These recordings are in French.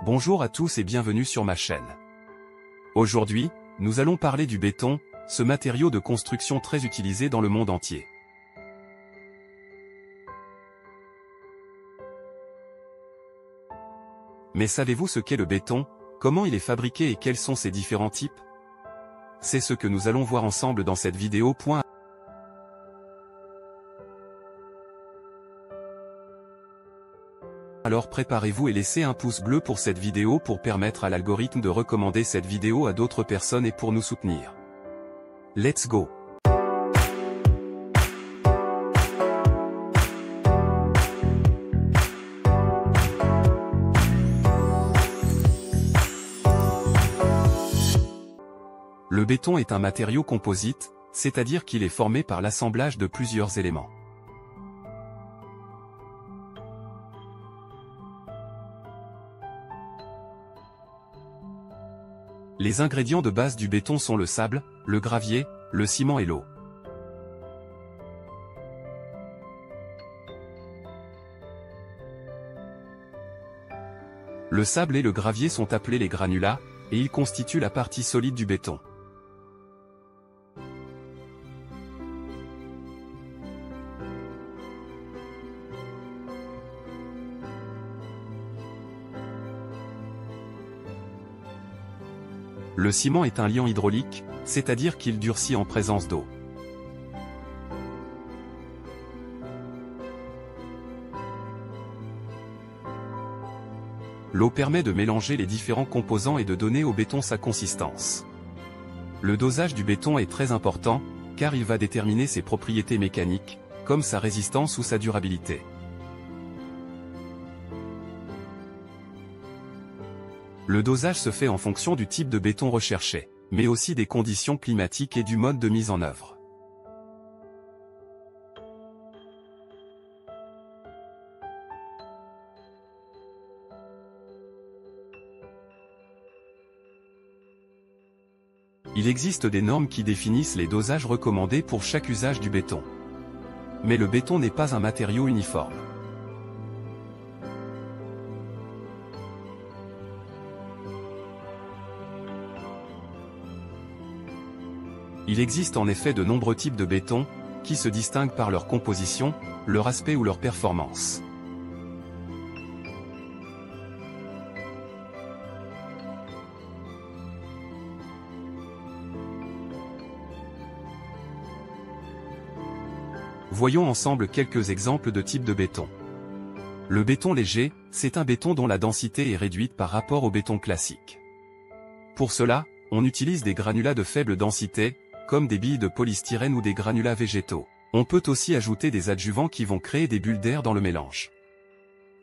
Bonjour à tous et bienvenue sur ma chaîne. Aujourd'hui, nous allons parler du béton, ce matériau de construction très utilisé dans le monde entier. Mais savez-vous ce qu'est le béton, comment il est fabriqué et quels sont ses différents types? C'est ce que nous allons voir ensemble dans cette vidéo. Alors préparez-vous et laissez un pouce bleu pour cette vidéo pour permettre à l'algorithme de recommander cette vidéo à d'autres personnes et pour nous soutenir. Let's go! Le béton est un matériau composite, c'est-à-dire qu'il est formé par l'assemblage de plusieurs éléments. Les ingrédients de base du béton sont le sable, le gravier, le ciment et l'eau. Le sable et le gravier sont appelés les granulats, et ils constituent la partie solide du béton. Le ciment est un liant hydraulique, c'est-à-dire qu'il durcit en présence d'eau. L'eau permet de mélanger les différents composants et de donner au béton sa consistance. Le dosage du béton est très important, car il va déterminer ses propriétés mécaniques, comme sa résistance ou sa durabilité. Le dosage se fait en fonction du type de béton recherché, mais aussi des conditions climatiques et du mode de mise en œuvre. Il existe des normes qui définissent les dosages recommandés pour chaque usage du béton. Mais le béton n'est pas un matériau uniforme. Il existe en effet de nombreux types de béton, qui se distinguent par leur composition, leur aspect ou leur performance. Voyons ensemble quelques exemples de types de béton. Le béton léger, c'est un béton dont la densité est réduite par rapport au béton classique. Pour cela, on utilise des granulats de faible densité, comme des billes de polystyrène ou des granulats végétaux. On peut aussi ajouter des adjuvants qui vont créer des bulles d'air dans le mélange.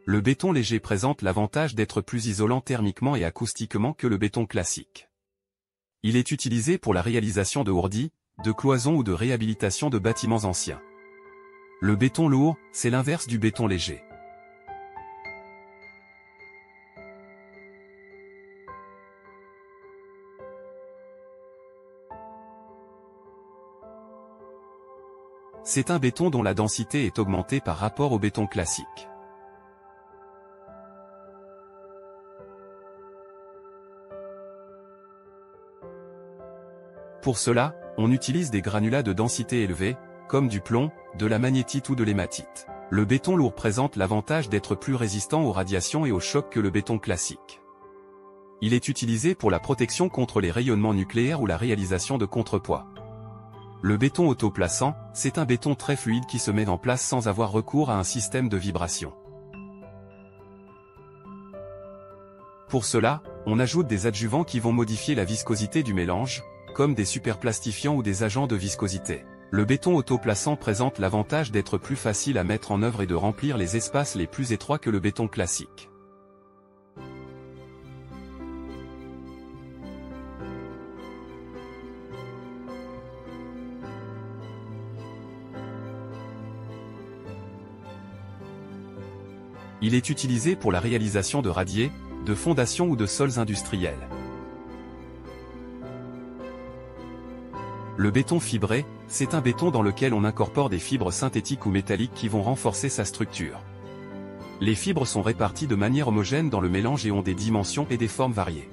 Le béton léger présente l'avantage d'être plus isolant thermiquement et acoustiquement que le béton classique. Il est utilisé pour la réalisation de ourdis, de cloisons ou de réhabilitation de bâtiments anciens. Le béton lourd, c'est l'inverse du béton léger. C'est un béton dont la densité est augmentée par rapport au béton classique. Pour cela, on utilise des granulats de densité élevée, comme du plomb, de la magnétite ou de l'hématite. Le béton lourd présente l'avantage d'être plus résistant aux radiations et aux chocs que le béton classique. Il est utilisé pour la protection contre les rayonnements nucléaires ou la réalisation de contrepoids. Le béton autoplaçant, c'est un béton très fluide qui se met en place sans avoir recours à un système de vibration. Pour cela, on ajoute des adjuvants qui vont modifier la viscosité du mélange, comme des superplastifiants ou des agents de viscosité. Le béton autoplaçant présente l'avantage d'être plus facile à mettre en œuvre et de remplir les espaces les plus étroits que le béton classique. Il est utilisé pour la réalisation de radiers, de fondations ou de sols industriels. Le béton fibré, c'est un béton dans lequel on incorpore des fibres synthétiques ou métalliques qui vont renforcer sa structure. Les fibres sont réparties de manière homogène dans le mélange et ont des dimensions et des formes variées.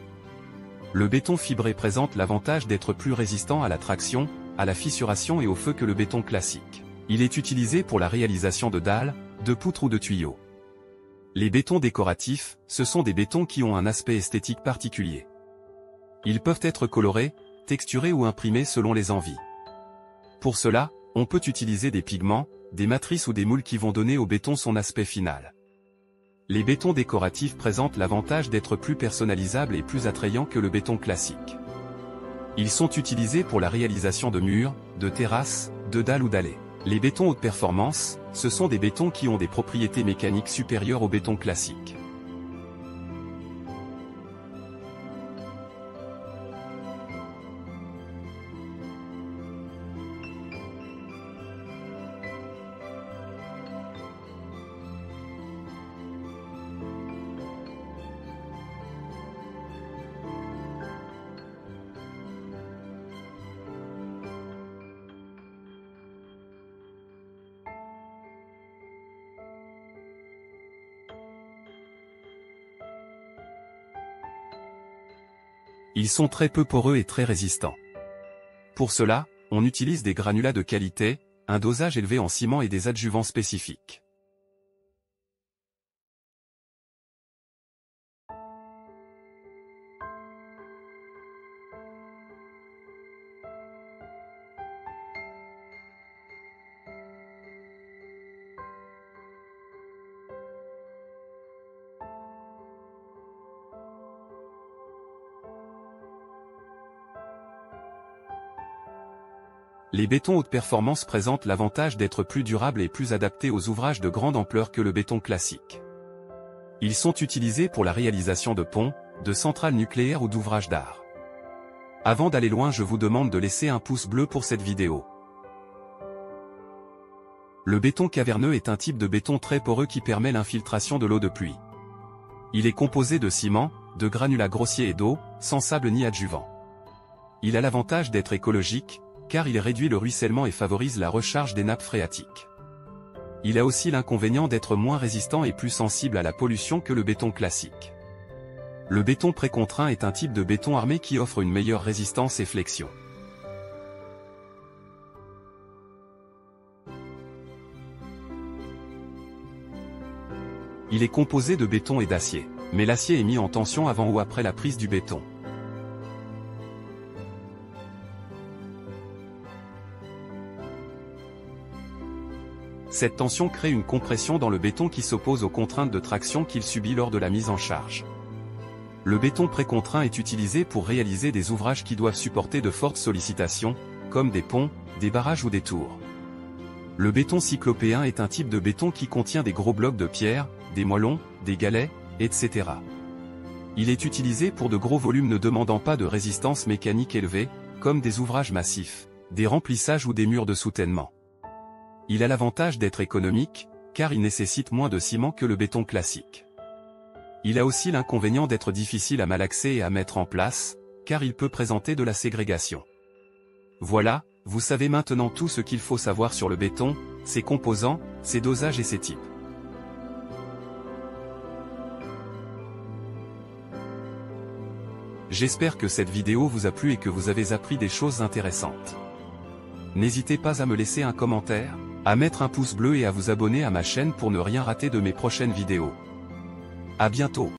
Le béton fibré présente l'avantage d'être plus résistant à la traction, à la fissuration et au feu que le béton classique. Il est utilisé pour la réalisation de dalles, de poutres ou de tuyaux. Les bétons décoratifs, ce sont des bétons qui ont un aspect esthétique particulier. Ils peuvent être colorés, texturés ou imprimés selon les envies. Pour cela, on peut utiliser des pigments, des matrices ou des moules qui vont donner au béton son aspect final. Les bétons décoratifs présentent l'avantage d'être plus personnalisables et plus attrayants que le béton classique. Ils sont utilisés pour la réalisation de murs, de terrasses, de dalles ou d'allées. Les bétons haute performance, ce sont des bétons qui ont des propriétés mécaniques supérieures aux bétons classiques. Ils sont très peu poreux et très résistants. Pour cela, on utilise des granulats de qualité, un dosage élevé en ciment et des adjuvants spécifiques. Les bétons haute performance présentent l'avantage d'être plus durables et plus adaptés aux ouvrages de grande ampleur que le béton classique. Ils sont utilisés pour la réalisation de ponts, de centrales nucléaires ou d'ouvrages d'art. Avant d'aller loin, je vous demande de laisser un pouce bleu pour cette vidéo. Le béton caverneux est un type de béton très poreux qui permet l'infiltration de l'eau de pluie. Il est composé de ciment, de granulats grossiers et d'eau, sans sable ni adjuvant. Il a l'avantage d'être écologique, car il réduit le ruissellement et favorise la recharge des nappes phréatiques. Il a aussi l'inconvénient d'être moins résistant et plus sensible à la pollution que le béton classique. Le béton précontraint est un type de béton armé qui offre une meilleure résistance et flexion. Il est composé de béton et d'acier, mais l'acier est mis en tension avant ou après la prise du béton. Cette tension crée une compression dans le béton qui s'oppose aux contraintes de traction qu'il subit lors de la mise en charge. Le béton précontraint est utilisé pour réaliser des ouvrages qui doivent supporter de fortes sollicitations, comme des ponts, des barrages ou des tours. Le béton cyclopéen est un type de béton qui contient des gros blocs de pierre, des moellons, des galets, etc. Il est utilisé pour de gros volumes ne demandant pas de résistance mécanique élevée, comme des ouvrages massifs, des remplissages ou des murs de soutènement. Il a l'avantage d'être économique, car il nécessite moins de ciment que le béton classique. Il a aussi l'inconvénient d'être difficile à malaxer et à mettre en place, car il peut présenter de la ségrégation. Voilà, vous savez maintenant tout ce qu'il faut savoir sur le béton, ses composants, ses dosages et ses types. J'espère que cette vidéo vous a plu et que vous avez appris des choses intéressantes. N'hésitez pas à me laisser un commentaire, à mettre un pouce bleu et à vous abonner à ma chaîne pour ne rien rater de mes prochaines vidéos. À bientôt.